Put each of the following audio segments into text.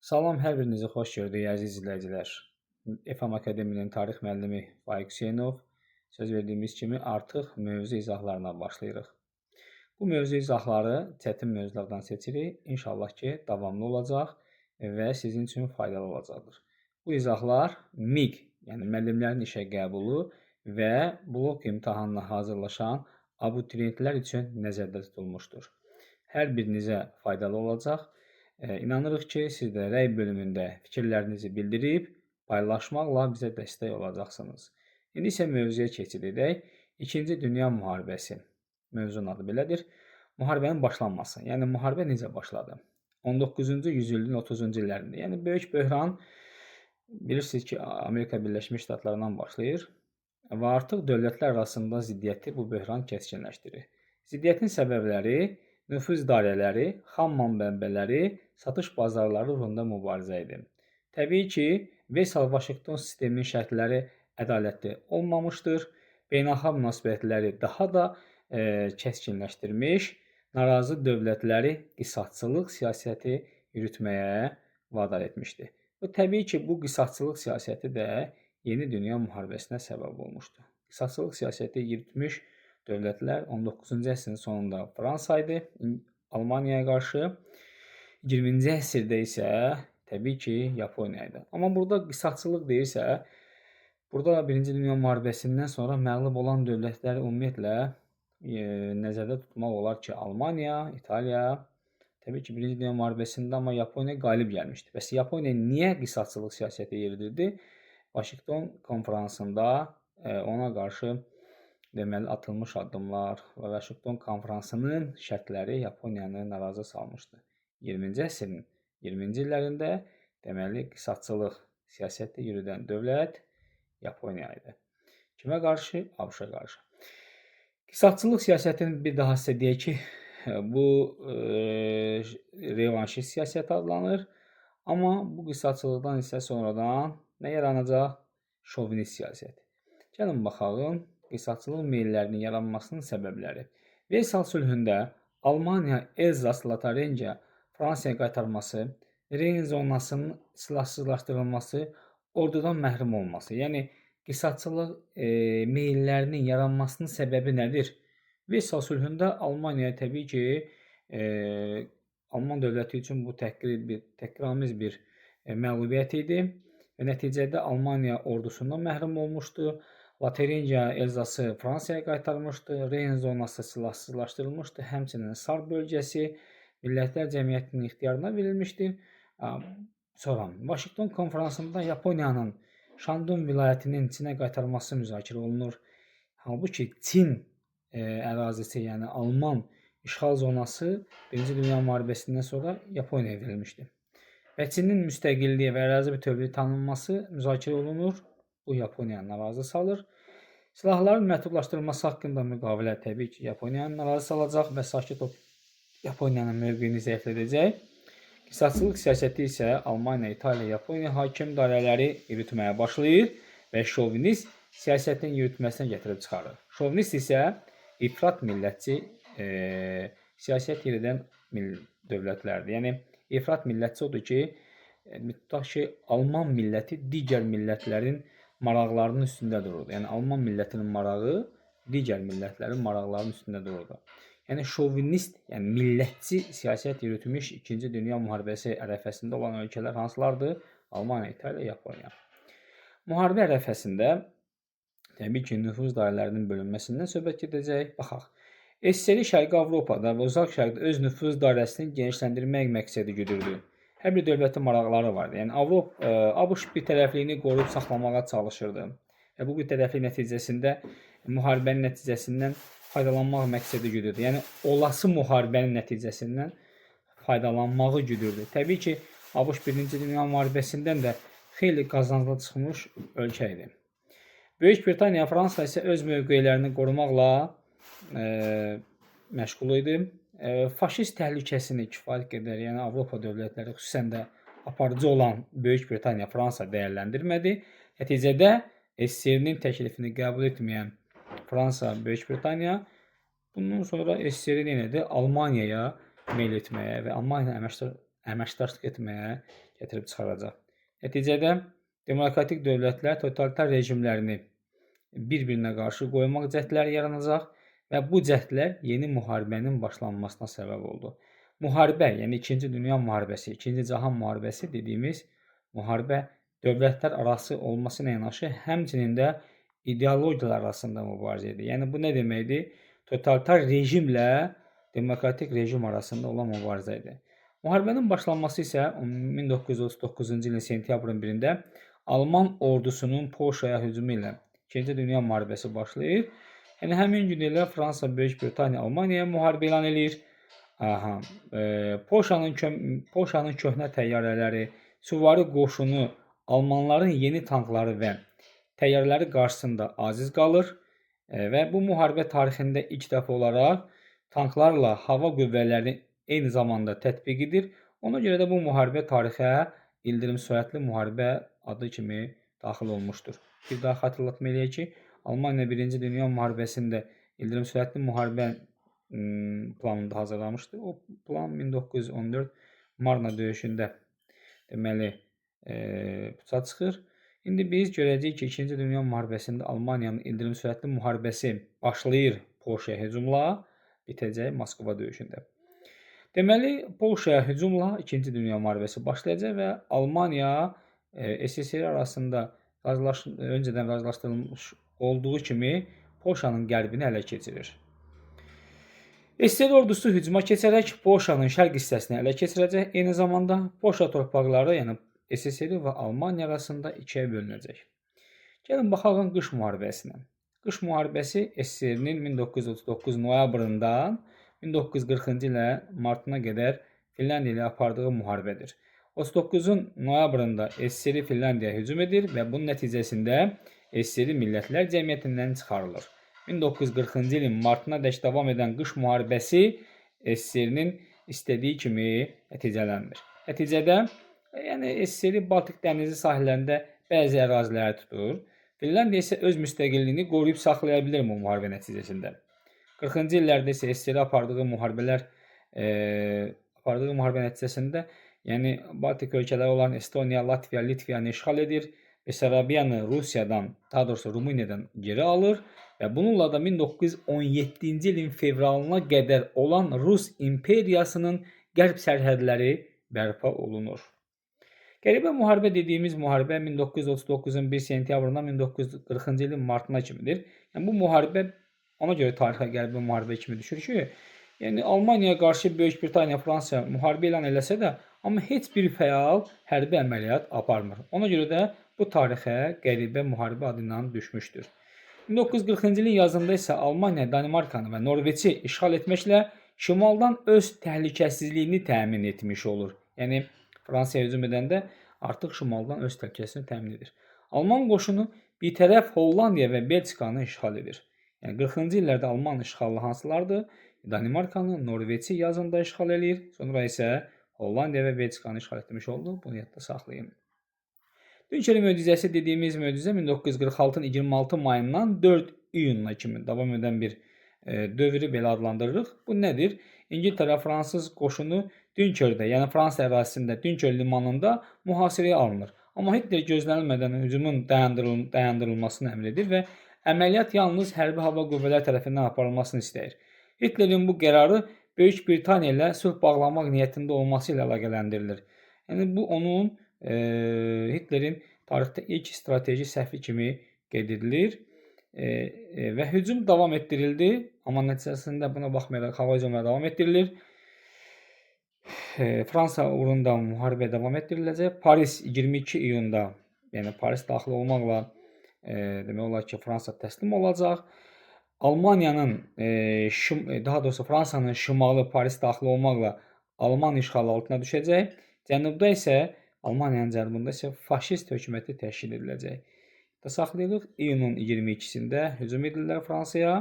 Salam, hər birinizi xoş gördük, əziz izləyicilər. EFAM Akademiyinin tarix müəllimi Faiq Hüseynov söz verdiyimiz kimi artıq mövzu izahlarına başlayırıq. Bu mövzu izahları çətin mövzulardan seçirik. İnşallah ki, davamlı olacaq və sizin üçün faydalı olacaqdır. Bu izahlar MIQ, yəni müəllimlərin işə qəbulu və blok imtahanına hazırlaşan abituriyentlər üçün nəzərdə tutulmuşdur. Hər birinizə faydalı olacaq. İnanırıq ki, siz də rəy bölümündə fikirlərinizi bildirib, paylaşmaqla bizə dəstək olacaqsınız. İndi isə mövzuya keçid edək. İkinci Dünya Müharibəsi. Mövzunun adı belədir. Müharibənin başlanması. Yəni, müharibə necə başladı? 19-cu yüzilliyin 30-cu illərində. Yəni, böyük böhran bilirsiniz ki, Amerika Birləşmiş Ştatlarından başlayır və artıq dövlətlər arasında ziddiyyəti bu böhran kəskinləşdirir. Ziddiyyətin səbəbləri nüfuz dairələri, xam mənbələri, satış bazarları uğrunda mübarizə idi. Təbii ki, Versal-Vaşinqton sisteminin şərtləri ədalətli olmamışdır. Beynəlxalq münasibətləri daha da kəskinləşdirmiş, narazı dövlətləri qisasçılıq siyasəti yürütməyə vadar etmişdi. Və təbii ki, bu qisasçılıq siyasəti də Yeni Dünya Müharibəsinə səbəb olmuşdu. Qisasçılıq siyasəti yürütmüş dövlətlər 19-cu əsrin sonunda Fransa idi, Almaniyaya qarşı. 20-ci əsrdə isə təbii ki, Yaponiya idi. Amma burada qisasçılıq deyirsə, burada 1-ci Dünya Müharibəsindən sonra məğlub olan dövlətləri ümumiyyətlə nəzərdə tutmaq olar ki, Almaniya, İtaliya, təbii ki, 1-ci Dünya Müharibəsində amma Yaponiya qalib gəlmişdi. Bəs Yaponiya niyə qisasçılıq siyasəti yeridirdi? Vaşinqton konfransında ona qarşı deməli atılmış addımlar və Vaşinqton konfransının şərtləri Yaponiyanı narazı salmışdı. 20-ci əsrin 20-ci illərində deməli qisasçılıq siyasəti yürüdən dövlət Yaponiya idi. Kimə qarşı? ABŞ-a qarşı. Qisasçılıq siyasətini bir daha sizə deyək ki, bu revanşist siyasət adlanır. Amma bu qisasçılıqdan isə sonradan nə yaranacaq? Şovinist siyasət. Gəlin baxalım. Qisasçılıq meyllərinin yaranmasının səbəbləri. Versal sülhündə Almaniya Elzas Lotaringiya Fransaya qaytarması, Reyn zonasının silahsızlaşdırılması, ordudan məhrum olması. Yəni qisasçılıq meyllərinin yaranmasının səbəbi nədir? Versal sülhündə Almaniya təbii ki, Alman dövləti üçün bu təhqiramiz bir məğlubiyyət idi və nəticədə Almaniya ordusundan məhrum olmuşdu. Lotaringiya Elzası Fransaya qaytarmışdı, Reyn zonası silahsızlaşdırılmışdı, həmçinin Sar bölgəsi Millətlər Cəmiyyətinin ixtiyarına verilmişdir. Sonra Vaşinqton konfransında Yaponiyanın Şandun vilayətinin Çinə qaytarılması müzakirə olunur. Halbuki Çin ərazisi, yəni Alman işğal zonası 1-ci Dünya Müharibəsindən sonra Yaponiyaya verilmişdi. Və Çinin müstəqilliyi və ərazi bütövlüyü tanınması müzakirə olunur. Bu Yaponiyanı narazı salır. Silahların məhdudlaşdırılması haqqında müqavilə təbii ki, Yaponiyanı narazı salacaq və sakit Yaponiyanın mövqeyini zəiflədəcək. Qisasçılıq siyasəti isə Almaniya, İtaliya, Yaponiya hakim dairələri yürütməyə başlayır və şovinist siyasətin yürütməsinə gətirib çıxarır. Şovinist isə ifrat millətçi siyasət yeridən dövlətlərdir. Yəni, ifrat millətçi odur ki, tutaq ki, Alman milləti digər millətlərin maraqlarının üstündə dururdu. Yəni, Alman millətinin marağı digər millətlərin maraqlarının üstündə dururdu. Yəni, şovinist, yəni millətçi siyasət yürütmüş 2-ci Dünya Müharibəsi ərəfəsində olan ölkələr hansılardır? Almaniya, İtaliya, Yaponiya. Müharibə ərəfəsində təbii ki, nüfuz dairələrinin bölünməsindən söhbət gedəcək. Baxaq. SSR Şərqi Avropada və Uzaq Şərqdə öz nüfuz dairəsini genişləndirmək məqsədi güdürdü. Hər bir dövlətin maraqları vardı. Yəni, ABŞ bir tərəfliyini qoruyub saxlamağa çalışırdı. Və bu bir tərəflik nəticəsində müharibənin nəticəsindən faydalanmaq məqsədi güdürdü. Yəni, olası müharibənin nəticəsindən faydalanmağı güdürdü. Təbii ki, ABŞ 1-ci Dünya Müharibəsindən də xeyli qazanclı çıxmış ölkə idi. Böyük Britaniya, Fransa isə öz mövqeylərini qorumaqla məşğul idi. Faşist təhlükəsini kifayət qədər, yəni Avropa dövlətləri, xüsusən də aparıcı olan Böyük Britaniya, Fransa dəyərləndirmədi. Nəticədə SSR-nin təklifini qəbul etməyən Fransa, Böyük Britaniya bundan sonra SSR-i nə edir? Almaniyaya meyl etməyə və Almaniya əməkdaşlıq etməyə gətirib çıxaracaq. Nəticədə demokratik dövlətlər totalitar rejimlərini bir-birinə qarşı qoymaq cəhdləri yaranacaq və bu cəhdlər yeni müharibənin başlanmasına səbəb oldu. Müharibə, yəni 2-ci Dünya müharibəsi, 2-ci Cahan müharibəsi dediyimiz müharibə dövlətlər arası olması ilə yanaşı, həmçinin də ideologiyalar arasında mübarizə idi. Yəni bu nə deməkdir? Totalitar rejimlə demokratik rejim arasında olan mübarizə idi. Müharibənin başlanması isə 1939-cu ilin sentyabrın 1-də Alman ordusunun Polşaya hücumu ilə 2-ci Dünya müharibəsi başlayır. Yəni həmin gün ilə Fransa, Böyük Britaniya, Almaniyaya müharibə elan edir. Polşanın köhnə təyyarələri, süvari qoşunu, Almanların yeni tankları və təyyarələri qarşısında aciz qalır və bu müharibə tarixində ilk dəfə olaraq tanklarla hava qüvvələri eyni zamanda tətbiq edir. Ona görə də bu müharibə tarixə ildırım sürətli müharibə adı kimi daxil olmuşdur. Bir daha xatırlatma eləyək ki, Almaniya 1-ci Dünya müharibəsində ildırım sürətli müharibə planında hazırlamışdı. O plan 1914 Marna döyüşündə deməli puça çıxır. İndi biz görəcəyik ki, 2-ci Dünya müharibəsində Almaniyanın ildırım sürətli müharibəsi başlayır Polşaya hücumla, bitəcək Moskva döyüşündə. Deməli, Polşaya hücumla 2-ci Dünya müharibəsi başlayacaq və Almaniya SSR arasında öncədən razılaşdırılmış olduğu kimi Polşanın qərbini ələ keçirir. SSR ordusu hücuma keçərək Polşanın şərq hissəsini ələ keçirəcək. Eyni zamanda Polşa torpaqları, yəni SSR və Almaniya arasında ikiyə bölünəcək. Gəlin baxaq qış müharibəsinə. Qış müharibəsi SSR-nin 1939 noyabrından 1940-cı ilə martına qədər Finlandiya ilə apardığı müharibədir. 39 noyabrında SSR Finlandiyaya hücum edir və bunun nəticəsində SSR Millətlər Cəmiyyətindən çıxarılır. 1940-cı ilin martına dək davam edən qış müharibəsi SSR-nin istədiyi kimi nəticələnmir. Nəticədə SSR Baltik dənizi sahillərində bəzi əraziləri tutur. Finlandiya isə öz müstəqilliyini qoruyub saxlaya bilir bu müharibə nəticəsində. 40-cı illərdə isə SSR apardığı müharibə nəticəsində Baltik ölkələri olan Estoniya, Latviya, Litviyanı işğal edir. Besarabiyanı Rusiyadan, daha doğrusu Rumıniyadan geri alır və bununla da 1917-ci ilin fevralına qədər olan Rus imperiyasının qərb sərhədləri bərpa olunur. Qəribə müharibə dediyimiz müharibə 1939-un 1 sentyabrından 1940-cı ilin martına kimidir. Bu müharibə ona görə tarixə qəribə müharibə kimi düşür ki, Almaniyaya qarşı Böyük Britaniya, Fransa müharibə elan eləsə də, amma heç bir fəal hərbi əməliyyat aparmır. Ona görə də bu tarixə qəribə müharibə adı ilə düşmüşdür. 1940-cı ilin yazında isə Almaniya Danimarkanı və Norveçi işğal etməklə şimaldan öz təhlükəsizliyini təmin etmiş olur. Yəni Fransaya hücum edəndə artıq şimaldan öz təhlükəsizliyini təmin edir. Alman qoşunu bitərəf Hollandiya və Belçikanı işğal edir. Yəni 40-cı illərdə Alman işğalı hansılardır? Danimarkanı, Norveçi yazında işğal edir. Sonra isə Hollandiya və Belçikanı işğal etmiş oldu. Bunu yadda saxlayın. Dünçeri möcüzəsi dediyimiz möcüzə 1946-nın 26 mayından 4 iyununa kimi davam edən bir dövrü belə adlandırırıq. Bu nədir? İngiltərə fransız qoşunu Dünçerdə, yəni Fransa ərazisində Dünçer limanında mühasirəyə alınır. Amma Hitler gözlənilmədən hücumun dayandırılmasını əmr edir və əməliyyat yalnız hərbi hava qüvvələri tərəfindən aparılmasını istəyir. Hitlerin bu qərarı Böyük Britaniya ilə sülh bağlamaq niyyətində olması ilə əlaqələndirilir. Yəni bu onun Hitlerin tarixdə ilk strateji səhvi kimi qeyd edilir və hücum davam etdirildi, amma nəticəsində buna baxmayaraq hava hücumları davam etdirilir. Fransa uğrunda müharibə davam etdiriləcək. Paris 22 iyunda, yəni Paris daxil olmaqla demək olar ki, Fransa təslim olacaq. Almaniyanın, daha doğrusu Fransanın şimalı Paris daxil olmaqla Alman işğalı altına düşəcək. Cənubda isə, Almaniyanın cənubunda isə faşist hökuməti təşkil ediləcək. Saxlayırıq, iyunun 22-sində hücum edirlər Fransaya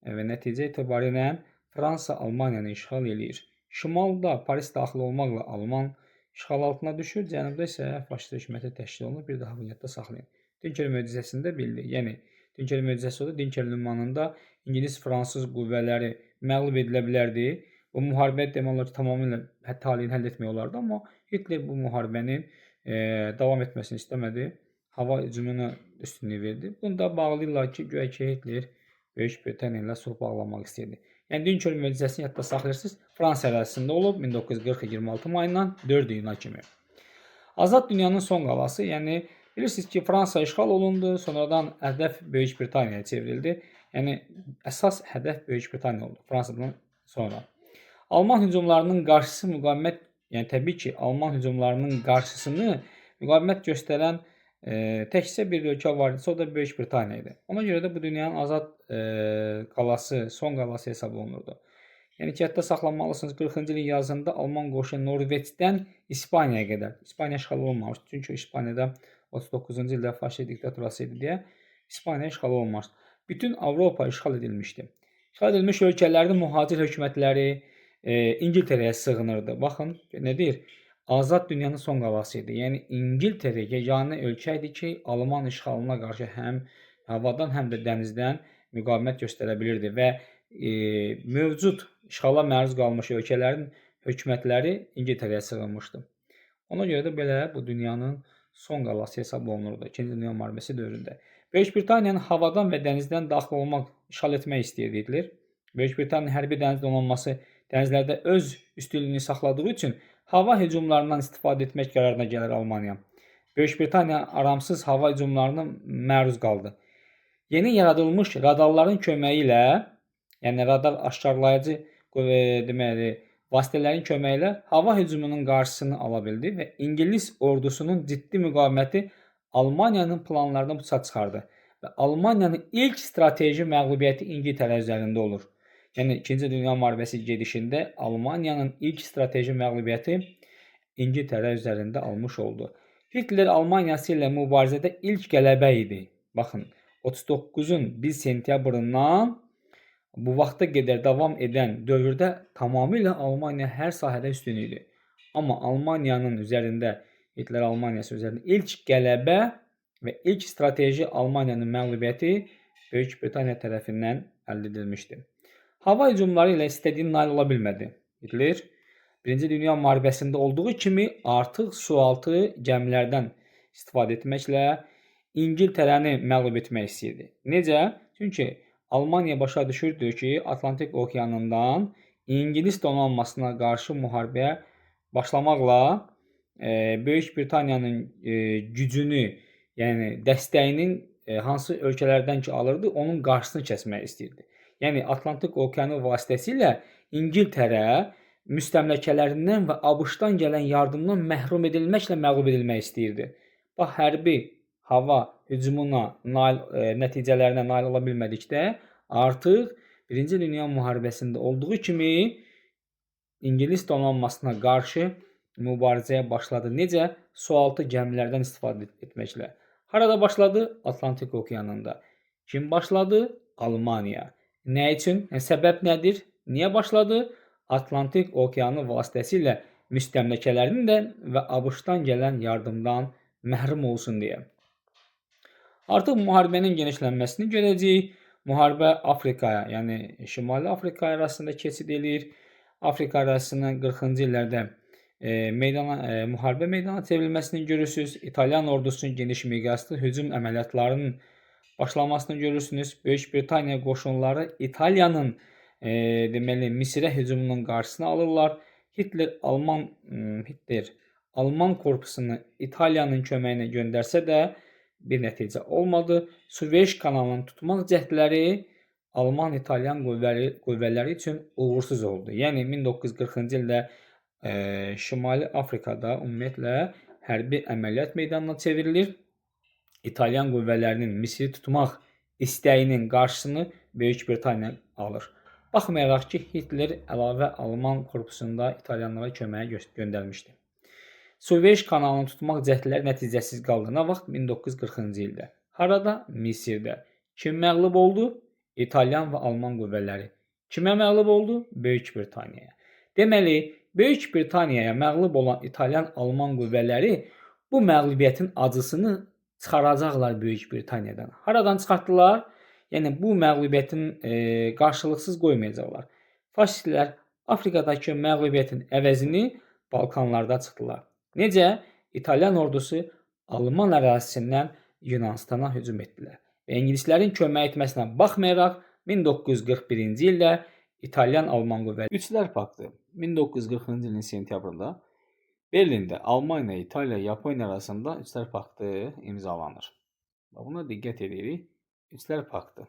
və nəticə etibarilə Fransa Almaniyanı işğal edir. Şimalda Paris daxil olmaqla Alman işğal altına düşür, cənubda isə faşist hökuməti təşkil olunur. Bir daha bunu yadda saxlayın. Dünçer möcüzəsində bildik. Yəni Dünçer möcüzəsi odur. Dünçer limanında İngilis-Fransız qüvvələri məğlub edilə bilərdi. Bu müharibə demək olar ki, tamamilə taleyini həll etmək olardı, amma Hitler bu müharibənin davam etməsini istəmədi. Hava hücumuna üstünlük verdi. Bunda bağlayırlar ki, guya ki Hitler Böyük Britaniya ilə sülh bağlamaq istəyirdi. Yəni Dünköl möcüzəsini yadda saxlayırsınız. Fransa ərazisində olub 1940 26 mayından 4 iyuna kimi. Azad dünyanın son qalası, yəni bilirsiniz ki, Fransa işğal olundu, sonradan hədəf Böyük Britaniyaya çevrildi. Yəni əsas hədəf Böyük Britaniya oldu Fransadan sonra. Alman hücumlarının qarşısı müqavimət, yəni təbii ki, Alman hücumlarının qarşısını müqavimət göstərən təkcə bir ölkə var idisə, o da Böyük Britaniya idi. Ona görə də bu dünyanın azad qalası, son qalası hesab olunurdu. Yəni ki, hətta saxlanmalısınız 40-cı ilin yazında Alman qoşunu Norveçdən İspaniyaya qədər. İspaniya işğal olunmamışdı. Çünki İspaniyada 39-cu ildə faşist diktaturası idi deyə İspaniya işğal olunmamışdı. Bütün Avropa işğal edilmişdi. İşğal edilmiş ölkələrin mühacir hökumətləri İngiltərəyə sığınırdı. Baxın, nə deyir? Azad dünyanın son qalası idi. Yəni İngiltərə yeganə ölkə idi ki, Alman işğalına qarşı həm havadan, həm də dənizdən müqavimət göstərə bilirdi və mövcud işğala məruz qalmış ölkələrin hökumətləri İngiltərəyə sığınmışdı. Ona görə də belə bu dünyanın son qalası hesab olunurdu 2-ci Dünya müharibəsi dövründə. Böyük Britaniyanın havadan və dənizdən daxil olmaq, işğal etmək istəyirdi Hitler. Böyük Britaniyanın hərbi dəniz donanması dənizlərdə öz üstünlüyünü saxladığı üçün hava hücumlarından istifadə etmək qərarına gəlir Almaniya. Böyük Britaniya aramsız hava hücumlarına məruz qaldı. Yeni yaradılmış radarların köməyi ilə, yəni radar aşkarlayıcı deməli vasitələrin köməyi ilə hava hücumunun qarşısını ala bildi və İngilis ordusunun ciddi müqaviməti Almaniyanın planlarını puça çıxardı və Almaniyanın ilk strateji məğlubiyyəti İngiltərə üzərində olur. Yəni 2-ci Dünya müharibəsi gedişində Almaniyanın ilk strateji məğlubiyyəti İngiltərə üzərində almış oldu. Hitler Almaniyası ilə mübarizədə ilk qələbə idi. Baxın, 39-un 1 sentyabrından bu vaxta qədər davam edən dövrdə tamamilə Almaniya hər sahədə üstün idi. Amma Almaniyanın üzərində, Hitler Almaniyası üzərində ilk qələbə və ilk strateji Almaniyanın məğlubiyyəti Böyük Britaniya tərəfindən əldə edilmişdi. Hava hücumları ilə istədiyini nail ola bilmədi. Hitler 1-ci Dünya müharibəsində olduğu kimi artıq sualtı gəmilərdən istifadə etməklə İngiltərəni məğlub etmək istəyirdi. Necə? Çünki Almaniya başa düşürdü ki, Atlantik okeanından İngilis donanmasına qarşı müharibəyə başlamaqla Böyük Britaniyanın gücünü, yəni dəstəyinin hansı ölkələrdən ki alırdı, onun qarşısını kəsmək istəyirdi. Yəni Atlantik okeanı vasitəsilə İngiltərə müstəmləkələrindən və ABŞ-dan gələn yardımdan məhrum edilməklə məğlub edilmək istəyirdi. Bax, hərbi hava hücumuna nəticələrinə nail ola bilmədikdə artıq 1-ci Dünya müharibəsində olduğu kimi İngilis donanmasına qarşı mübarizəyə başladı. Necə? Sualtı gəmilərdən istifadə etməklə. Harada başladı? Atlantik okeanında. Kim başladı? Almaniya. Nə üçün? Səbəb nədir? Niyə başladı? Atlantik okeanı vasitəsilə müstəmləkələrindən və ABŞ-dan gələn yardımdan məhrum olsun deyə. Artıq müharibənin genişlənməsini görəcəyik. Müharibə Afrikaya, yəni Şimali Afrika arasında keçid edir. Afrika arasının 40-cı illərdə müharibə meydana çevrilməsini görürsünüz. İtalyan ordusunun geniş miqyaslı hücum əməliyyatlarının başlamasını görürsünüz. Böyük Britaniya qoşunları İtaliyanın deməli Misirə hücumunun qarşısını alırlar. Hitler Alman korpusunu İtaliyanın köməyinə göndərsə də bir nəticə olmadı. Süveyş kanalını tutmaq cəhdləri Alman-İtalyan qüvvələri üçün uğursuz oldu. Yəni 1940-cı ildə Şimali Afrikada ümumiyyətlə hərbi əməliyyat meydanına çevrilir. İtalyan qüvvələrinin Misiri tutmaq istəyinin qarşısını Böyük Britaniya alır. Baxmayaraq ki, Hitler əlavə Alman korpusunda İtalyanlara köməyə göndərmişdi. Süveyş kanalını tutmaq cəhdləri nəticəsiz qaldı. Nə vaxt? 1940-cı ildə. Harada? Misirdə. Kim məğlub oldu? İtalyan və Alman qüvvələri. Kimə məğlub oldu? Böyük Britaniyaya. Deməli, Böyük Britaniyaya məğlub olan İtalyan-Alman qüvvələri bu məğlubiyyətin acısını çıxaracaqlar Böyük Britaniyadan. Haradan çıxartdılar? Yəni bu məğlubiyyətin qarşılıqsız qoymayacaqlar. Faşistlər Afrikadakı məğlubiyyətin əvəzini Balkanlarda çıxdılar. Necə? İtalyan ordusu Alman ərazisindən Yunanıstana hücum etdilər və ingilislərin kömək etməsinə baxmayaraq 1941-ci ildə İtalyan-Alman qüvvələri Üçlər Paktı 1940-cı ilin sentyabrında Berlində Almaniya, İtaliya, Yaponiya arasında Üçlər Paktı imzalanır. Buna diqqət edirik. Üçlər Paktı.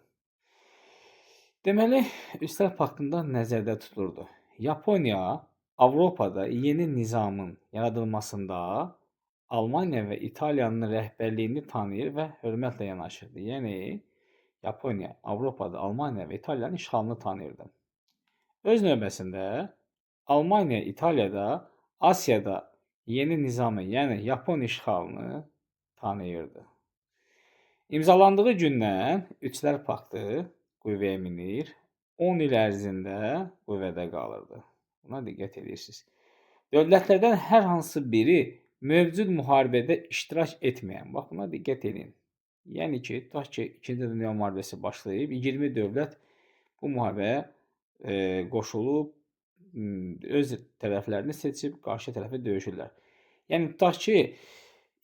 Deməli, Üçlər Paktında nəzərdə tutulurdu. Yaponiya Avropada yeni nizamın yaradılmasında Almaniya və İtaliyanın rəhbərliyini tanıyır və hörmətlə yanaşırdı. Yəni, Yaponiya Avropada Almaniya və İtaliyanın işğalını tanıyırdı. Öz növbəsində Almaniya, İtaliyada Asiyada yeni nizamı, yəni Yapon işğalını tanıyırdı. İmzalandığı gündən Üçlər Paktı qüvvəyə minir, 10 il ərzində qüvvədə qalırdı. Buna diqqət edirsiniz. Dövlətlərdən hər hansı biri mövcud müharibədə iştirak etməyən, bax buna diqqət edin. Yəni ki, tutaq ki, 2-ci Dünya müharibəsi başlayıb, 20 dövlət bu müharibəyə qoşulub, öz tərəflərini seçib, qarşı tərəfə döyüşürlər. Yəni, tutaq ki,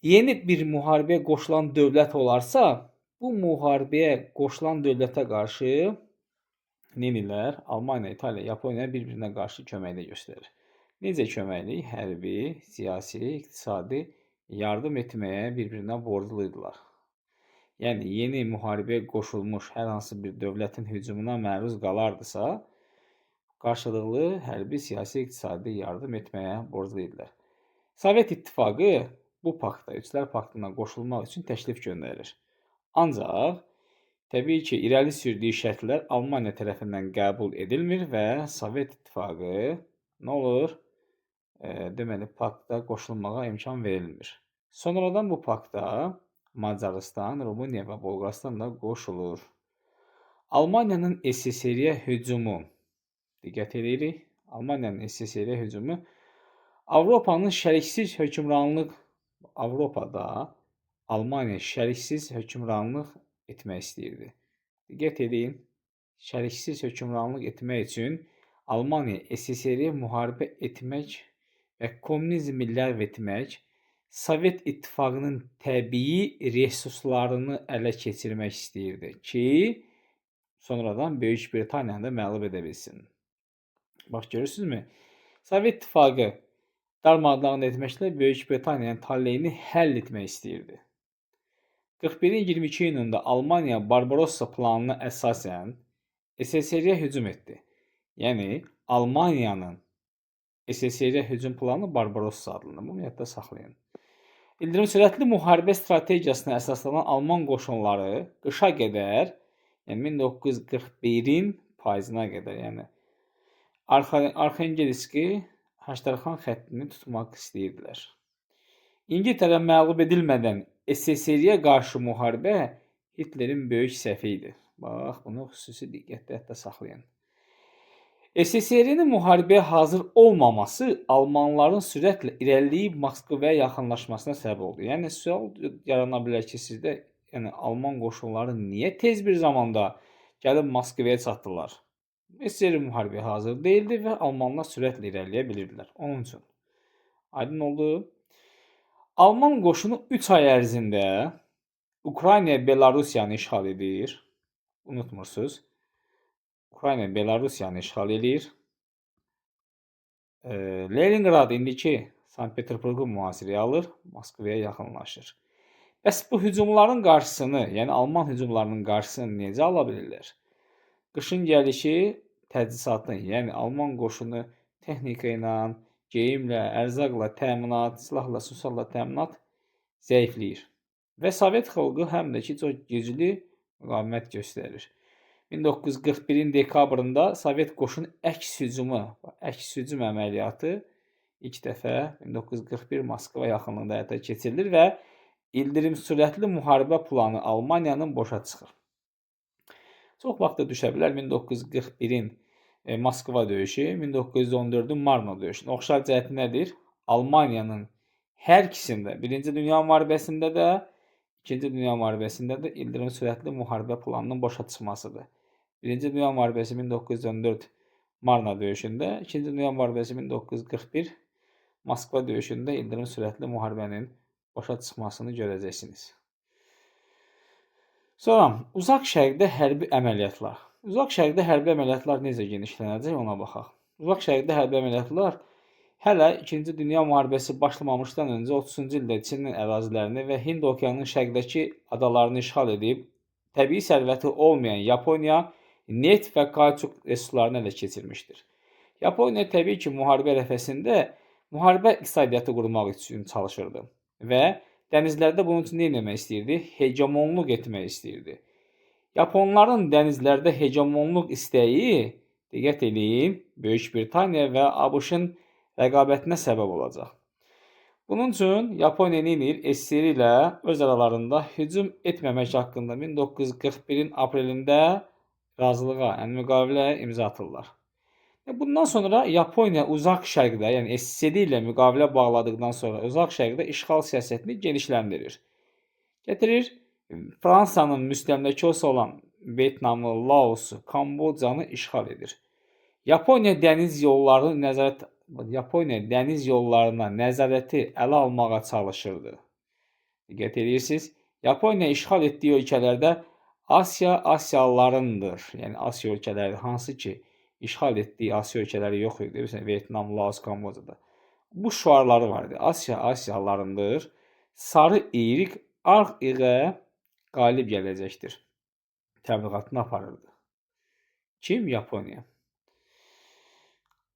yeni bir müharibəyə qoşulan dövlət olarsa, bu müharibəyə qoşulan dövlətə qarşı neynirlər? Almaniya, İtaliya, Yaponiya bir-birinə qarşı köməklə göstərir. Necə köməklik? Hərbi, siyasi, iqtisadi yardım etməyə bir-birinə borcluydular. Yəni, yeni müharibəyə qoşulmuş hər hansı bir dövlətin hücumuna məruz qalardısa, qarşılıqlı hərbi, siyasi, iqtisadi yardım etməyə borcluydular. Sovet İttifaqı bu paktda, Üçlər Paktına qoşulmaq üçün təklif göndərir. Ancaq, təbii ki, irəli sürdüyü şərtlər Almaniya tərəfindən qəbul edilmir və Sovet İttifaqı nə olur? Deməli, paktda qoşulmağa imkan verilmir. Sonradan bu paktda Macarıstan, Rumıniya və Bolqarıstan da qoşulur. Almaniyanın SSR-yə hücumu, diqqət edirik, Almaniyanın SSR-yə hücumu Avropanın şəriksiz hökmranlıq, Avropada Almaniya şəriksiz hökmranlıq etmək istəyirdi. Diqqət edin, şəriksiz hökmranlıq etmək üçün Almaniya SSR-yə müharibə etmək və kommunizmi ləğv etmək, Sovet İttifaqının təbii resurslarını ələ keçirmək istəyirdi ki, sonradan Böyük Britaniyanı da məğlub edə bilsin. Bax, görürsünüzmü? Sovet İttifaqı darmadağın etməklə Böyük Britaniyanın taleyini həll etmək istəyirdi. 41-in 22 iyununda Almaniya Barbarossa planına əsasən SSR-yə hücum etdi. Yəni, Almaniyanın SSR-yə hücum planı Barbarossa adlanır. Bunu yadda saxlayın. İldırım sürətli müharibə strategiyasına əsaslanan Alman qoşunları qışa qədər, yəni 1941-in payızına qədər, yəni Arxangelski, Həştərxan xəttini tutmaq istəyirdilər. İngiltərə məğlub edilmədən SSR-yə qarşı müharibə Hitlerin böyük səhvi idi. Bax, bunu xüsusi diqqətdə yadda saxlayın. SSR-nin müharibəyə hazır olmaması Almanların sürətlə irəliləyib Moskvaya yaxınlaşmasına səbəb oldu. Yəni, sual yarana bilər ki, sizdə Alman qoşunları niyə tez bir zamanda gəlib Moskvaya çatdılar? SSR müharibəyə hazır deyildi və Almanlar sürətlə irəliləyə bilirdilər. Onun üçün. Aydın oldu. Alman qoşunu 3 ay ərzində Ukrayna, Belarusiyanı işğal edir. Unutmursunuz. Ukrayna Belarusiyanı işğal edir. Leningrad indiki Sankt-Peterburqu mühasirəyə alır, Moskvaya yaxınlaşır. Bəs bu hücumların qarşısını, yəni Alman hücumlarının qarşısını necə ala bilirlər? Qışın gəlişi təchizatın, yəni Alman qoşunu texnika ilə, geyimlə, ərzaqla təminat, silahla, sursatla təminat zəifləyir. Və Sovet xalqı həm də ki, çox güclü müqavimət göstərir. 1941-in dekabrında Sovet qoşunu əks hücum əməliyyatı ilk dəfə 1941 Moskva yaxınlığında həyata keçirilir və ildırım sürətli müharibə planı Almaniyanın boşa çıxır. Çox vaxt da düşə bilər 1941-in Moskva döyüşü, 1914-ün Marna döyüşü. Oxşar cəhəti nədir? Almaniyanın hər ikisində, 1-ci Dünya müharibəsində də, 2-ci Dünya müharibəsində də ildırım sürətli müharibə planının boşa çıxmasıdır. 1-ci Dünya müharibəsi 1914 Marna döyüşündə, 2-ci Dünya müharibəsi 1941 Moskva döyüşündə ildırım sürətli müharibənin başa çıxmasını görəcəksiniz. Sonra uzaq şərqdə hərbi əməliyyatlar. Uzaq şərqdə hərbi əməliyyatlar necə genişlənəcək ona baxaq. Uzaq şərqdə hərbi əməliyyatlar hələ 2-ci Dünya müharibəsi başlamamışdan öncə 30-cu ildə Çinin ərazilərini və Hind okeanının şərqdəki adalarını işğal edib, təbii sərvəti olmayan Yaponiya neft və qayçuk resurslarını ələ keçirmişdir. Yaponiya təbii ki, müharibə ərəfəsində müharibə iqtisadiyyatı qurmaq üçün çalışırdı və dənizlərdə bunun üçün nə etmək istəyirdi? Hegemonluq etmək istəyirdi. Yaponların dənizlərdə hegemonluq istəyi, diqqət edin, Böyük Britaniya və ABŞ-ın rəqabətinə səbəb olacaq. Bunun üçün Yaponiya nə edir? SSR ilə öz aralarında hücum etməmək haqqında 1941-in aprelində razılığa, yəni müqaviləyə imza atırlar. Bundan sonra Yaponiya uzaq şərqdə, yəni SSR ilə müqavilə bağladıqdan sonra uzaq şərqdə işğal siyasətini genişləndirir. Gətirir, Fransanın müstəmləkəsi olan Vyetnamı, Laosu, Kambocanı işğal edir. Yaponiya dəniz yollarına nəzarəti ələ almağa çalışırdı. Diqqət edirsiniz, Yaponiya işğal etdiyi ölkələrdə Asiyalılarındır. Yəni Asiya ölkələri hansı ki işğal etdiyi Asiya ölkələri yox idi. Məsələn, Vyetnam, Laos, Kambodjada. Bu şüarları var idi. Asiyalılarındır. Sarı iyrək ağ iğə qalib gələcəkdir. Təbliğatını aparırdı. Kim? Yaponiya.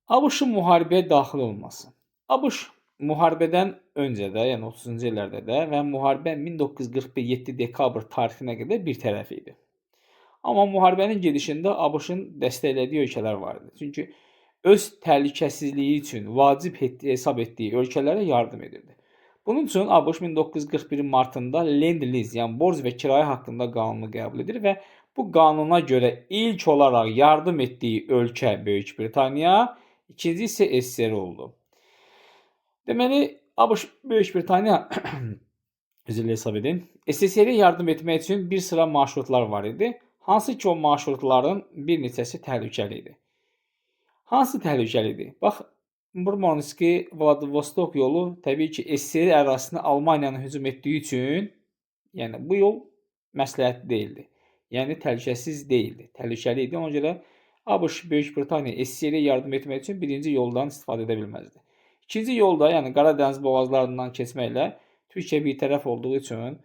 ABŞ-ın müharibəyə daxil olması. ABŞ müharibədən öncə də, yəni 30-cu illərdə də və müharibə 1947 dekabr tarixinə qədər bir tərəf idi. Amma müharibənin gedişində ABŞ-ın dəstəklədiyi ölkələr var idi. Çünki öz təhlükəsizliyi üçün vacib hesab etdiyi ölkələrə yardım edirdi. Bunun üçün ABŞ 1941 martında Lend-Liz, yəni borc və kirayə haqqında qanunu qəbul edir və bu qanuna görə ilk olaraq yardım etdiyi ölkə Böyük Britaniya, ikinci isə SSR oldu. Deməli, ABŞ Böyük Britaniya üzrlə hesab edin. SSR-ə yardım etmək üçün bir sıra marşrutlar var idi. Hansı ki o marşrutların bir neçəsi təhlükəli idi. Hansı təhlükəli idi? Bax, Murmanski, Vladivostok yolu təbii ki SSR ərazisinə Almaniyanın hücum etdiyi üçün, yəni bu yol məsləhətli deyildi. Yəni təhlükəsiz deyildi, təhlükəli idi. Ona görə ABŞ Böyük Britaniya SSR-ə yardım etmək üçün birinci yoldan istifadə edə bilməzdi. İkinci yolda, yəni Qara dəniz boğazlarından keçməklə Türkiyə bir tərəf olduğu üçün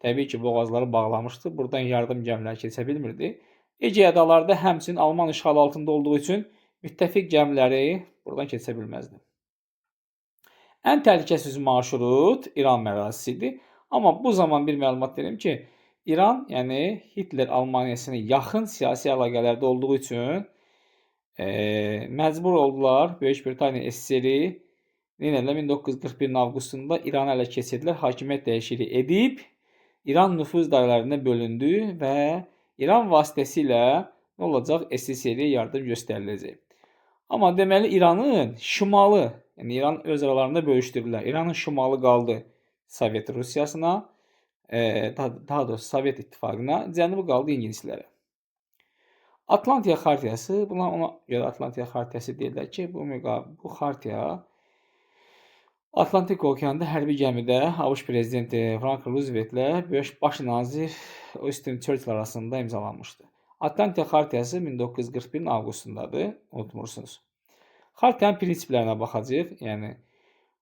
təbii ki boğazları bağlamışdı. Buradan yardım gəmiləri keçə bilmirdi. Ege adalarda həmçinin Alman işğalı altında olduğu üçün müttəfiq gəmiləri buradan keçə bilməzdi. Ən təhlükəsiz marşrut İran ərazisidir. Amma bu zaman bir məlumat verim ki, İran, yəni Hitler Almaniyasına yaxın siyasi əlaqələrdə olduğu üçün məcbur oldular Böyük Britaniya SSR-i 1941-in avqustunda İranı ələ keçirdilər, hakimiyyət dəyişikliyi edib İran nüfuz dairələrində bölündü və İran vasitəsilə nə olacaq? SSR-ə yardım göstəriləcək. Amma deməli İranın şimalı, yəni İran öz aralarında bölüşdürdülər. İranın şimalı qaldı Sovet Rusiyasına, daha doğrusu Sovet İttifaqına, cənubu qaldı ingilislərə. Atlantiya xaritəsi, buna ona görə Atlantiya xaritəsi deyirlər ki, bu xaritə Atlantik okeanında hərbi gəmidə ABŞ prezidenti Franklin Rooseveltlə baş nazir Winston Churchill arasında imzalanmışdı. Atlantiya xaritəsi 1941-in avqustundadır, unutmursunuz. Xaritənin prinsiplərinə baxacağıq. Yəni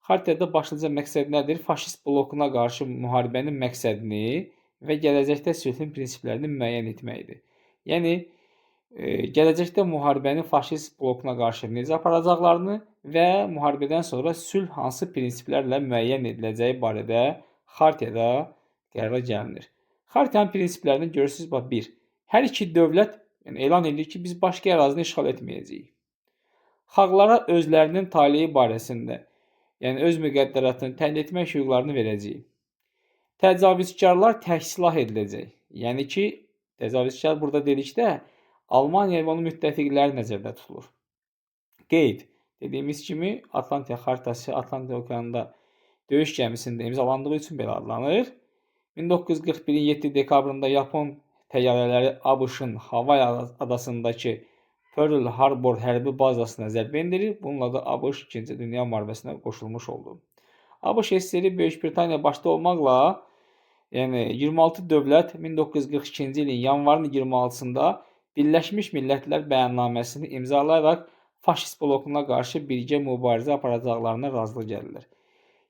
xaritədə başlıca məqsəd nədir? Faşist blokuna qarşı müharibənin məqsədini və gələcəkdə sülhün prinsiplərini müəyyən etməkdir. Yəni gələcəkdə müharibəni faşist blokuna qarşı necə aparacaqlarını və müharibədən sonra sülh hansı prinsiplərlə müəyyən ediləcəyi barədə xaritədə qərara gəlinir. Xaritənin prinsiplərini görürsünüz, bax 1. Hər iki dövlət elan edir ki, biz başqa ərazini işğal etməyəcəyik. Xalqlara özlərinin taleyi barəsində, yəni öz müqəddəratını təyin etmək hüquqlarını verəcəyik. Təcavüzkarlar təhsilah ediləcək. Yəni ki, təcavüzkar burada dedikdə Almaniya və onun müttəfiqləri nəzərdə tutulur. Qeyd dediyimiz kimi Atlantiya xaritəsi Atlantik okeanında döyüş gəmisində imzalandığı üçün belə adlanır. 1941-in 7 dekabrında Yapon təyyarələri ABŞ-ın Havay adasındakı Pearl Harbor hərbi bazasına zərbə endirir. Bununla da ABŞ 2-ci Dünya müharibəsinə qoşulmuş oldu. ABŞ SSR Böyük Britaniya başda olmaqla, yəni 26 dövlət 1942-ci ilin yanvarın 26-sında Birləşmiş Millətlər bəyannaməsini imzalayaraq faşist blokuna qarşı birgə mübarizə aparacaqlarına razılıq gəlirlər.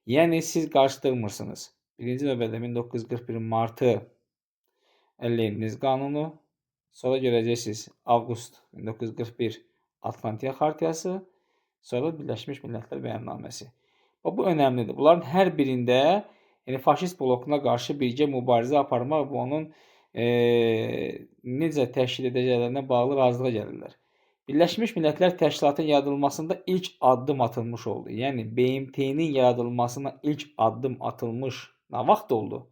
Yəni siz qarşıdırmırsınız. Birinci növbədə 1941 martı Lenin qanunu, sonra görəcəksiniz avqust 1941 Atlantiya xartiyası, sonra Birləşmiş Millətlər bəyannaməsi. Bu önəmlidir. Bunların hər birində yəni faşist blokuna qarşı birgə mübarizə aparmaq və onun necə təşkil edəcəklərinə bağlı razılığa gəlirlər. Birləşmiş Millətlər Təşkilatının yaradılmasında ilk addım atılmış oldu. Yəni BMT-nin yaradılmasına ilk addım atılmış nə vaxt oldu?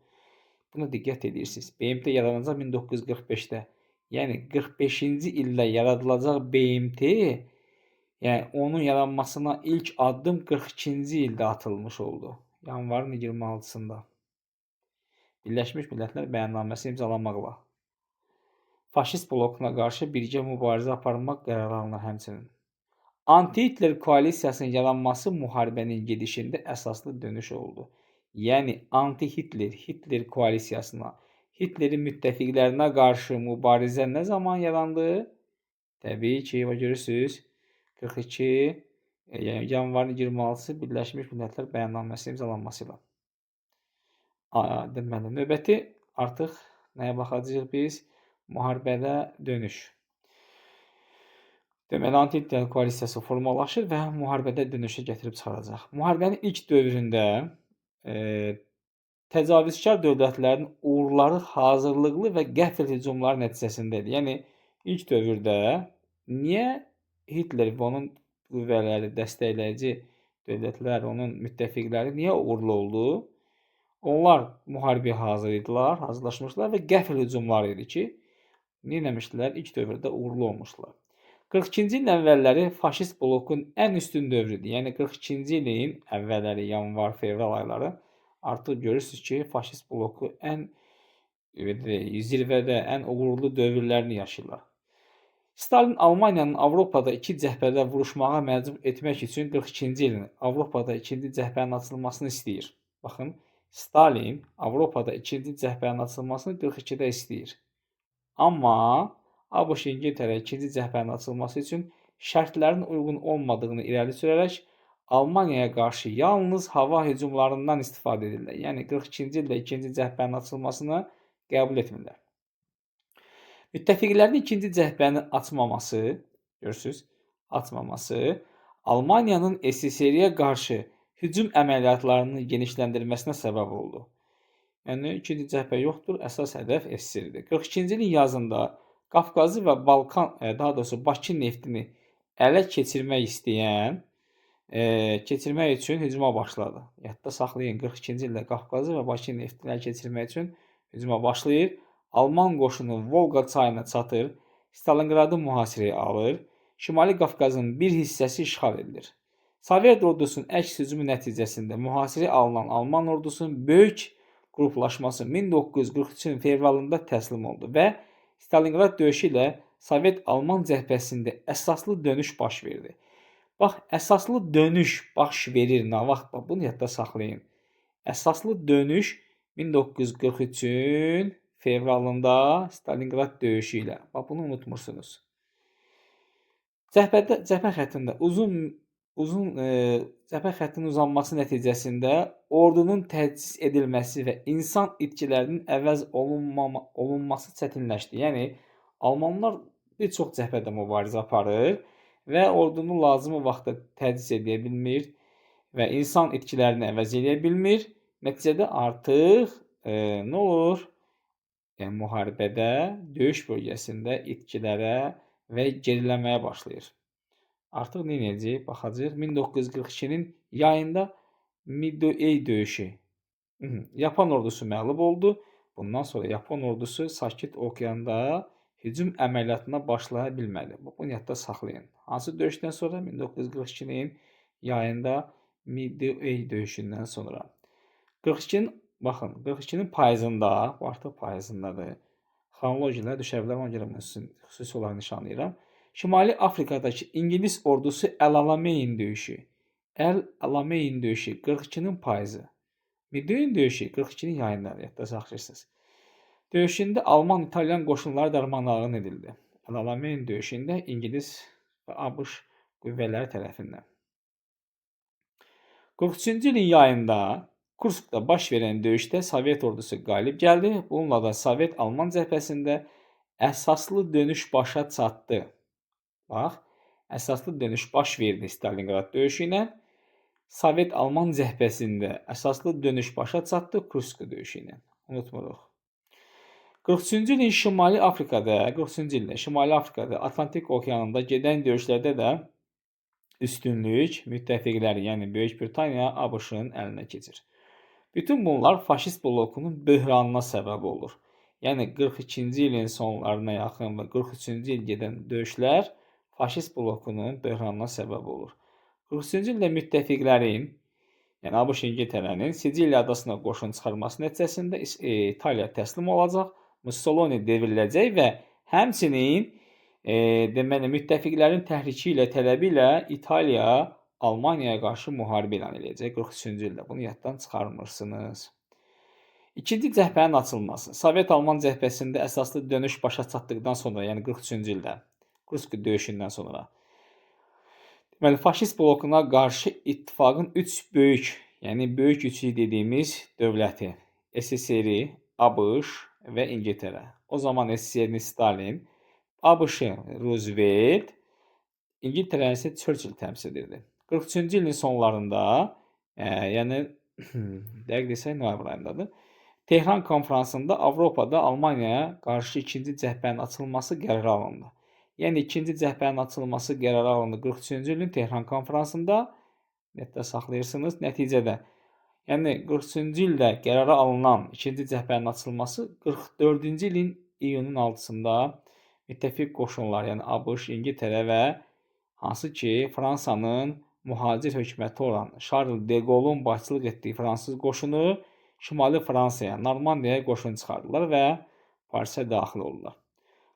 Buna diqqət edirsiniz. BMT yaranacaq 1945-də. Yəni 45-ci ildə yaradılacaq BMT, yəni onun yaranmasına ilk addım 42-ci ildə atılmış oldu. Yanvarın 26-sında. Birləşmiş Millətlər bəyannaməsi imzalanmaqla. Faşist blokuna qarşı birgə mübarizə aparmaq qərarı alınır həmçinin. Anti-Hitler koalisiyasının yaranması müharibənin gedişində əsaslı dönüş oldu. Yəni anti-Hitler, Hitler koalisiyasına, Hitlerin müttəfiqlərinə qarşı mübarizə nə zaman yarandı? Təbii ki, görürsünüz, 42 yanvarın 26-sı Birləşmiş Millətlər bəyannaməsi imzalanmasıyla. Deməli, növbəti artıq nəyə baxacağıq biz? Müharibədə dönüş. Deməli, anti-Hitler koalisiyası formalaşır və müharibədə dönüşə gətirib çıxaracaq. Müharibənin ilk dövründə təcavüzkar dövlətlərin uğurları hazırlıqlı və qəfil hücumlar nəticəsindədir. Yəni, ilk dövrdə niyə Hitler və onun qüvvələri, dəstəkləyici dövlətlər, onun müttəfiqləri niyə uğurlu oldu? Onlar müharibəyə hazır idilər, hazırlaşmışlar və qəfil hücumlar idi ki, nə etmişdilər? İlk dövrdə uğurlu olmuşlar. 42-ci ilin əvvəlləri faşist blokun ən üstün dövrüdür. Yəni 42-ci ilin əvvəlləri, yanvar, fevral ayları artıq görürsünüz ki, faşist bloku ən zirvədə, ən uğurlu dövrlərini yaşayırlar. Stalin Almaniyanın Avropada iki cəbhədə vuruşmağa məcbur etmək üçün 42-ci ilin Avropada ikinci cəbhənin açılmasını istəyir. Baxın, Stalin Avropada ikinci cəbhənin açılmasını 42-də istəyir. Amma ABŞ İngiltərə ikinci cəbhənin açılması üçün şərtlərin uyğun olmadığını irəli sürərək Almaniyaya qarşı yalnız hava hücumlarından istifadə edirlər. Yəni 42-ci ildə ikinci cəbhənin açılmasını qəbul etmirlər. Müttəfiqlərin ikinci cəbhəni açmaması, görürsünüz, açmaması Almaniyanın SSR-yə qarşı hücum əməliyyatlarının genişləndirməsinə səbəb oldu. Yəni ikinci cəbhə yoxdur, əsas hədəf SSR-dir. 42-ci ilin yazında Qafqazı və Balkan, daha doğrusu Bakı neftini ələ keçirmək üçün hücuma başladı. Yadda saxlayın, 42-ci ildə Qafqazı və Bakı neftini ələ keçirmək üçün hücuma başlayır. Alman qoşunu Volqa çayına çatır, Stalingradı mühasirəyə alır, Şimali Qafqazın bir hissəsi işğal edilir. Sovet ordusunun əks hücumu nəticəsində mühasirəyə alınan Alman ordusunun böyük qruplaşması 1943-cü ilin fevralında təslim oldu və Stalingrad döyüşü ilə Sovet-Alman cəbhəsində əsaslı dönüş baş verdi. Bax, əsaslı dönüş baş verir nə vaxt? Bax, bunu yadda saxlayın. Əsaslı dönüş 1943-cün fevralında Stalingrad döyüşü ilə. Bax, bunu unutmursunuz. Cəbhə xəttində cəbhə xəttinin uzanması nəticəsində ordunun təchiz edilməsi və insan itkilərinin əvəz olunması çətinləşdi. Yəni, almanlar bir çox cəbhədə mübarizə aparır və ordunu lazımi vaxtda təchiz edə bilmir və insan itkilərini əvəz edə bilmir. Nəticədə artıq nə olur? Yəni, müharibədə, döyüş bölgəsində itkilərə və geriləməyə başlayır. Artıq nə edəcək? Baxacaq. 1942-nin yayında Midway döyüşü. Yapan ordusu məğlub oldu. Bundan sonra Yapan ordusu Sakit Okeanda hücum əməliyyatına başlaya bilmədi. Bunu yadda saxlayın. Hansı döyüşdən sonra? 1942-nin yayında Midway döyüşündən sonra. 42-nin payızında, bu artıq payızındadır. Xronologiyalar düşə bilər, ona görə xüsusi olaraq nişanlayıram. Şimali Afrikadakı İngilis ordusu El Alamein döyüşü. El Alamein döyüşü 42-nin payızı. Midway döyüşü 42-nin yayında, yadda saxlayırsınız. Döyüşündə Alman-İtalyan qoşunları darmadağın edildi. El Alamein döyüşündə İngilis və ABŞ qüvvələri tərəfindən. 43-cü ilin yayında Kurskda baş verən döyüşdə Sovet ordusu qalib gəldi. Bununla da Sovet-Alman cəbhəsində əsaslı dönüş başa çatdı. Bax, əsaslı dönüş baş verdi Stalingrad döyüşü ilə. Sovet-Alman cəbhəsində əsaslı dönüş başa çatdı Kursk döyüşü ilə. Unutmuruq. 43-cü ilin Şimali Afrikada Atlantik okeanında gedən döyüşlərdə də üstünlük müttəfiqləri, yəni Böyük Britaniya, ABŞ-ın əlinə keçir. Bütün bunlar faşist blokunun böhranına səbəb olur. Yəni 42-ci ilin sonlarına yaxın və 43-cü il gedən döyüşlər faşist blokunun böhranına səbəb olur. 43-cü ildə müttəfiqlərin, yəni ABŞ İngiltərənin Siciliya adasına qoşun çıxarması nəticəsində İtaliya təslim olacaq, Mussolini devriləcək və həmçinin deməli müttəfiqlərin təhriki ilə, tələbi ilə İtaliya Almaniyaya qarşı müharibə elan edəcək 43-cü ildə. Bunu yaddan çıxarmırsınız. İkinci cəbhənin açılması. Sovet-Alman cəbhəsində əsaslı dönüş başa çatdıqdan sonra, yəni 43-cü ildə, Kursk döyüşündən sonra, deməli, faşist blokuna qarşı ittifaqın üç böyük, yəni böyük üçlük dediyimiz dövləti, SSR, ABŞ və İngiltərə. O zaman SSR-ni Stalin, ABŞ-ı Roosevelt, İngiltərəni isə Churchill təmsil edirdi. 43-cü ilin sonlarında, yəni dəqiq desək noyabr ayındadır, Tehran konfransında Avropada Almaniyaya qarşı ikinci cəbhənin açılması qərarı alındı. Yəni ikinci cəbhənin açılması qərarı alındı 43-cü ilin Tehran konfransında. Yadda saxlayırsınız. Nəticədə, yəni 43-cü ildə qərara alınan ikinci cəbhənin açılması 44-cü ilin iyunun 6-sında müttəfiq qoşunlar, yəni ABŞ, İngiltərə və hansı ki Fransanın mühacir hökuməti olan Charles de Gaulle'un başçılıq etdiyi fransız qoşunu Şimali Fransaya, Normandiyaya qoşun çıxardılar və Parisə daxil oldular.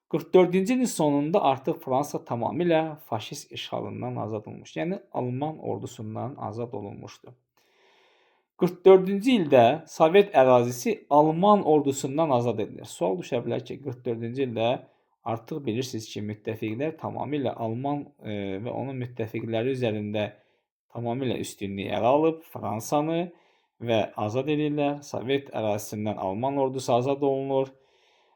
44-cü ilin sonunda artıq Fransa tamamilə faşist işğalından azad olmuş, yəni Alman ordusundan azad olunmuşdu. 44-cü ildə Sovet ərazisi Alman ordusundan azad edilir. Sual düşə bilər ki, 44-cü ildə artıq bilirsiniz ki, müttəfiqlər tamamilə Alman və onun müttəfiqləri üzərində tamamilə üstünlüyü ələ alıb Fransanı və azad edirlər. Sovet ərazisindən Alman ordusu azad olunur.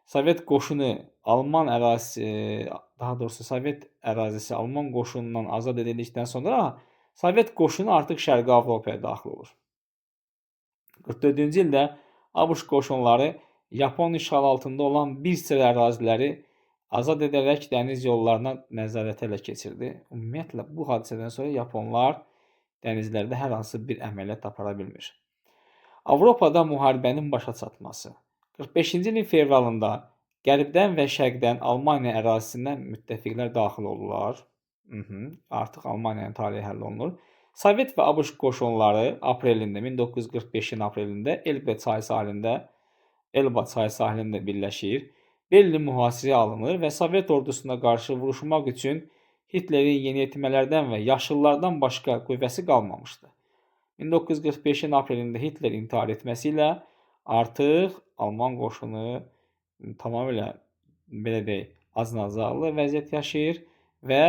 Sovet qoşunu Alman ərazisi, daha doğrusu Sovet ərazisi Alman qoşunundan azad edildikdən sonra Sovet qoşunu artıq Şərqi Avropaya daxil olur. 44-cü ildə ABŞ qoşunları Yapon işğalı altında olan bir sıra əraziləri azad edərək dəniz yollarına nəzarət ələ keçirdi. Ümumiyyətlə, bu hadisədən sonra Yaponlar dənizlərdə hər hansı bir əməliyyat apara bilmir. Avropada müharibənin başa çatması. 45-ci ilin fevralında qərbdən və şərqdən Almaniya ərazisindən müttəfiqlər daxil oldular. Artıq Almaniyanın taleyi həll olunur. Sovet və ABŞ qoşunları aprelində, 1945-in aprelində Elba çayı sahilində birləşir. Berlin mühasirəyə alınır və Sovet ordusuna qarşı vuruşmaq üçün Hitlerin yeniyetmələrdən və yaşıllardan başqa qüvvəsi qalmamışdı. 1945-in aprelində Hitler intihar etməsi ilə artıq Alman qoşunu tamamilə belə deyək, acınacaqlı vəziyyət yaşayır və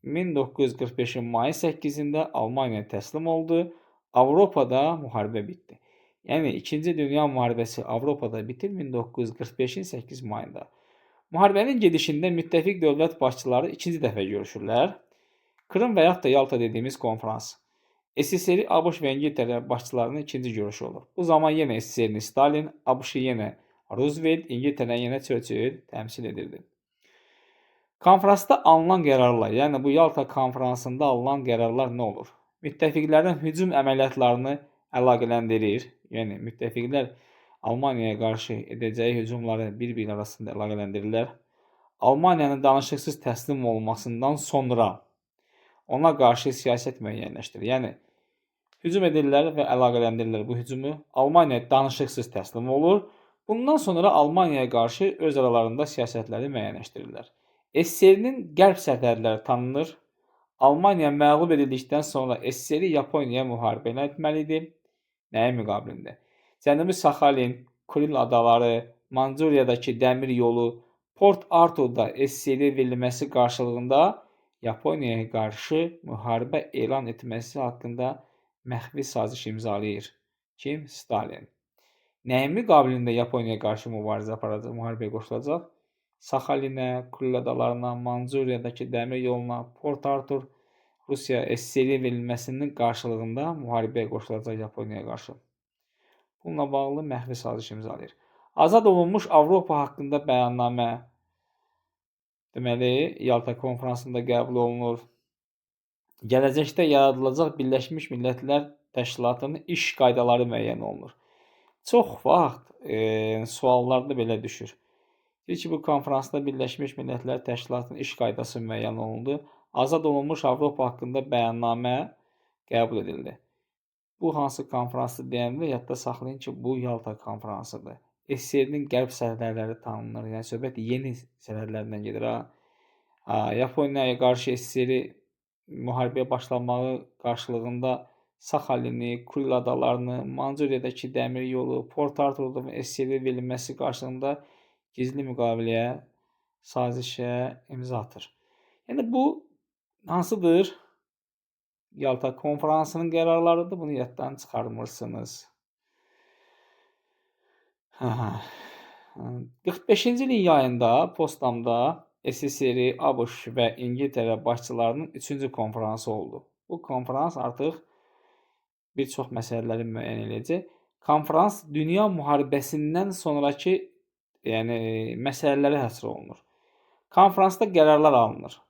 1945-in mayın 8-də Almaniya təslim oldu. Avropada müharibə bitdi. Yəni 2-ci Dünya müharibəsi Avropada bitir 1945-in 8 mayında. Müharibənin gedişində müttəfiq dövlət başçıları ikinci dəfə görüşürlər. Krım və yaxud da Yalta dediyimiz konfrans. SSR, ABŞ və İngiltərə başçılarının ikinci görüşü olur. Bu zaman yenə SSR-ni Stalin, ABŞ-ı yenə Roosevelt, İngiltərə yenə Churchill təmsil edirdi. Konfransda alınan qərarlar, yəni bu Yalta konfransında alınan qərarlar nə olur? Müttəfiqlərin hücum əməliyyatlarını əlaqələndirir. Yəni müttəfiqlər Almaniyaya qarşı edəcəyi hücumları bir-biri arasında əlaqələndirirlər. Almaniyanın danışıqsız təslim olmasından sonra ona qarşı siyasət müəyyənləşdirir. Yəni hücum edirlər və əlaqələndirirlər bu hücumu. Almaniya danışıqsız təslim olur. Bundan sonra Almaniyaya qarşı öz aralarında siyasətləri müəyyənləşdirirlər. SSR-nin qərb sərhədləri tanınır. Almaniya məğlub edildikdən sonra SSR Yaponiyaya müharibə etməli idi. Nəyə müqabilində? Cənubi Saxalin, Kuril adaları, Manchuriyadakı dəmir yolu, Port Arthurda SSR verilməsi qarşılığında Yaponiyaya qarşı müharibə elan etməsi haqqında məxfi saziş imzalayır. Kim? Stalin. Nəyin müqabilində Yaponiyaya qarşı müharibəyə qoşulacaq? Saxalinə, Kuril adalarına, Manchuriyadakı dəmir yoluna, Port Arthur Rusiya SSR verilməsinin qarşılığında müharibəyə qoşulacaq Yaponiyaya qarşı. Bununla bağlı məxfi saziş imzalayır. Azad olunmuş Avropa haqqında bəyannamə deməli Yalta konfransında qəbul olunur. Gələcəkdə yaradılacaq Birləşmiş Millətlər Təşkilatının iş qaydaları müəyyən olunur. Çox vaxt suallarda belə düşür. Deyir ki, bu konfransda Birləşmiş Millətlər Təşkilatının iş qaydası müəyyən olundu. Azad olunmuş Avropa haqqında bəyannamə qəbul edildi. Bu hansı konfransdır deyəndə yadda saxlayın ki, bu Yalta konfransıdır. SSR-nin qərb sərhədləri tanınır. Yəni söhbət yeni sərhədlərdən gedir. Yaponiyaya qarşı SSR müharibəyə başlamağı qarşılığında Saxalini, Kuril adalarını, Manchuriyadakı dəmir yolu, Port Arthurda SSR verilməsi qarşılığında gizli müqaviləyə, sazişə imza atır. Yəni bu hansıdır? Yalta konfransının qərarlarıdır. Bunu yaddan çıxarmırsınız. 45-ci ilin yayında Potsdamda SSR, ABŞ və İngiltərə başçılarının 3-cü konfransı oldu. Bu konfrans artıq bir çox məsələləri müəyyən edəcək. Konfrans dünya müharibəsindən sonrakı məsələlərə həsr olunur. Konfransda qərarlar alınır.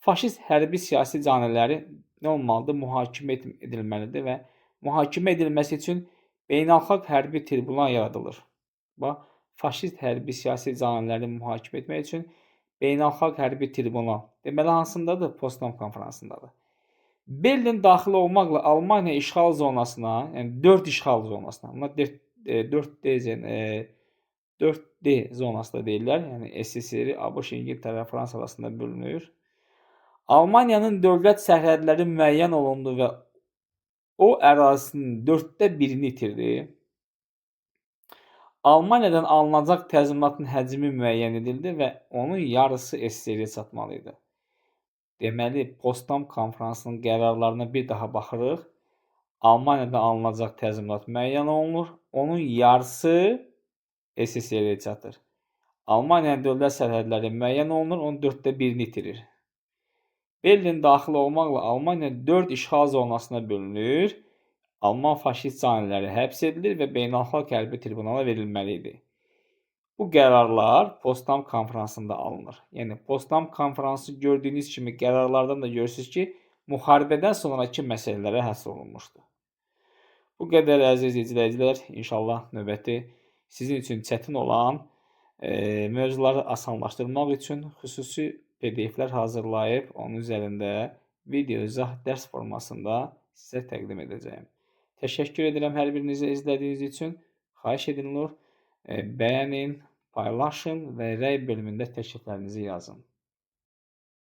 Faşist hərbi siyasi caniləri nə olmalıdır? Mühakimə edilməlidir və mühakimə edilməsi üçün beynəlxalq hərbi tribunal yaradılır. Bax, faşist hərbi siyasi caniləri mühakimə etmək üçün beynəlxalq hərbi tribunal. Deməli, hansındadır? Potsdam konfransındadır. Berlin daxil olmaqla Almaniya işğal zonasına, yəni 4 işğal zonasına, bunlar 4D zonası da deyirlər. Yəni SSR, ABŞ, İngiltərə, Fransa arasında bölünür. Almaniyanın dövlət sərhədləri müəyyən olundu və o ərazisinin 1/4-ni itirdi. Almaniyadan alınacaq təzminatın həcmi müəyyən edildi və onun yarısı SSR-yə çatmalı idi. Deməli, Potsdam konfransının qərarlarına bir daha baxırıq. Almaniyadan alınacaq təzminat müəyyən olunur. Onun yarısı SSR-yə çatır. Almaniyanın dövlət sərhədləri müəyyən olunur. Onun 1/4-ni itirir. Berlin daxil olmaqla Almaniya 4 işğal zonasına bölünür. Alman faşist caniləri həbs edilir və beynəlxalq hərbi tribunala verilməli idi. Bu qərarlar Potsdam konfransında alınır. Yəni Potsdam konfransı gördüyünüz kimi qərarlardan da görürsünüz ki, müharibədən sonrakı məsələlərə həsr olunmuşdur. Bu qədər əziz izləyicilər, inşallah növbəti sizin üçün çətin olan mövzuları asanlaşdırmaq üçün xüsusi PDF-lər hazırlayıb onun üzərində video izah dərs formasında sizə təqdim edəcəyim. Təşəkkür edirəm hər birinizə izlədiyiniz üçün. Xahiş edilur, bəyənin, paylaşın və rəy bölümündə təkliflərinizi yazın.